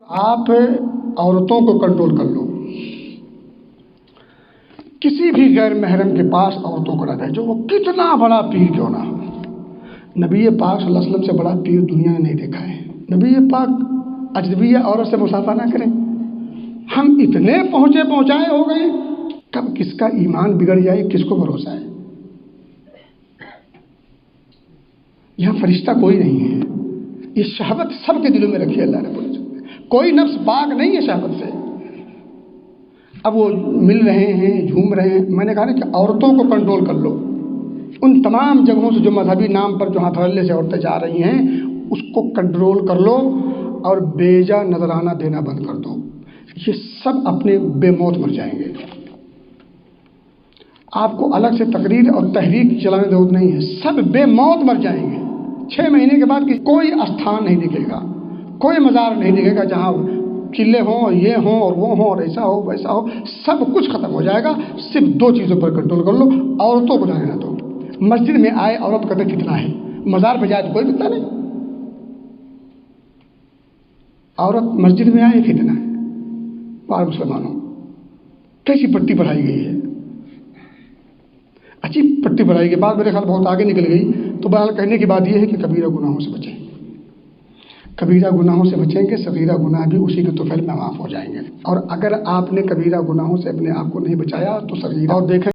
آپ عورتوں کو کنٹرول کر لو، کسی بھی غیر محرم کے پاس عورتوں کو نہ بھیجو، وہ کتنا بڑا پیر کیوں نہ ہو۔ نبی پاک صلی اللہ علیہ وسلم سے بڑا پیر دنیا نے نہیں دیکھا ہے۔ نبی پاک اجنبیہ عورت سے مصافحہ نہ کریں۔ ہم اتنے پہنچائے ہو گئے، کب کس کا ایمان بگڑ جائے کس کو بھروسہ ہے۔ یہاں فرشتہ کوئی نہیں ہے، یہ شہوت سب کے دلوں میں رکھی ہے اللہ رب العزت نے۔ کوئی نفس پاک نہیں ہے شہوت سے۔ اب وہ مل رہے ہیں، جھوم رہے ہیں۔ میں نے کہا نا کہ عورتوں کو کنٹرول کر لو، ان تمام جگہوں سے جو مذہبی نام پر جو ہاتھ ہلے سے عورتیں جا رہی ہیں اس کو کنٹرول کر لو اور بیجا نذرانہ دینا بند کر دو۔ یہ سب اپنے بے موت مر جائیں گے۔ آپ کو الگ سے تقریر اور تحریک چلانے کی ضرورت نہیں ہے، سب بے موت مر جائیں گے۔ 6 مہینے کے بعد کوئی استھان نہیں دکھے گا، کوئی مزار نہیں دکھے گا جہاں چلے ہوں اور یہ ہوں اور وہ ہوں اور ایسا ہو ویسا ہو، سب کچھ ختم ہو جائے گا۔ صرف 2 چیزوں پر کنٹرول کر لو، عورتوں کو جانے نہ دو۔ مسجد میں آئے عورت کہتے فتنہ ہے، مزار پہ جائے تو کوئی فتنہ نہیں۔ عورت مسجد میں آئے فتنہ ہے۔ پار مسلمانوں کیسی پٹی پڑھائی گئی ہے، اچھی پٹی پڑھائی کے بعد میرے خیال بہت آگے نکل گئی۔ تو بہرحال کہنے کی بات یہ ہے کہ کبیرہ گناہوں سے بچیں، کبیرہ گناہوں سے بچیں گے، صغیرہ گناہ بھی اسی کے طفیل میں معاف ہو جائیں گے۔ اور اگر آپ نے کبیرہ گناہوں سے اپنے آپ کو نہیں بچایا تو صغیرہ اور دیکھیں